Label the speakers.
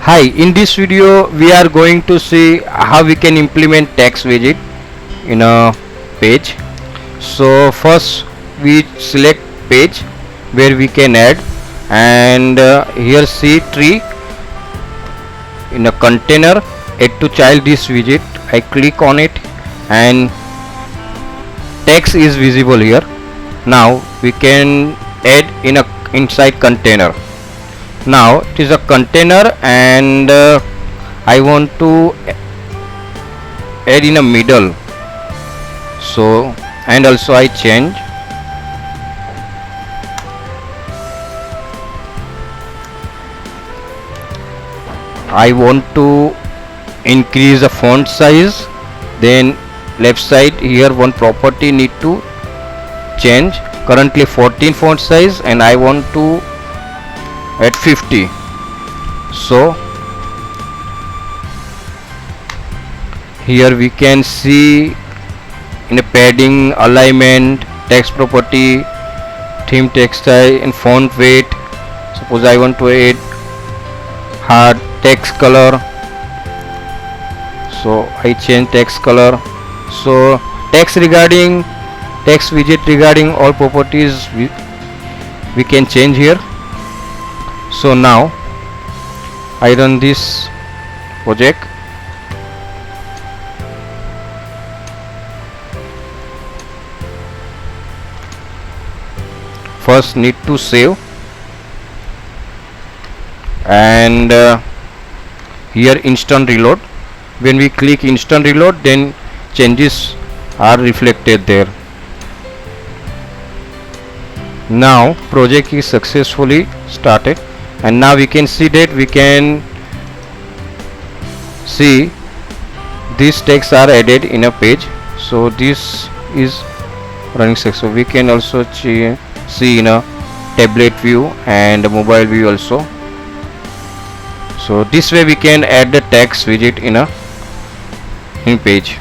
Speaker 1: Hi, in this video we are going to see how we can implement text widget in a page. So first we select page where we can add, and here see tree in a container, add to child this widget. I click on it and text is visible here. Now we can add in a inside container. Now it is a container, and I want to add in a middle, so and also I change. I want to increase the font size, then left side here one property need to change, currently 14 font size and I want to at 50. So here we can see in a padding, alignment, text property, theme text size and font weight. Suppose I want to add hard text color, so I change text color. So text widget regarding all properties we can change here. So now I run this project. First need to save, and here instant reload. When we click instant reload, then changes are reflected there. Now project is successfully started, and now we can see that we can see these texts are added in a page. So this is running successful. We can also see in a tablet view and mobile view also. So this way we can add the text widget in page.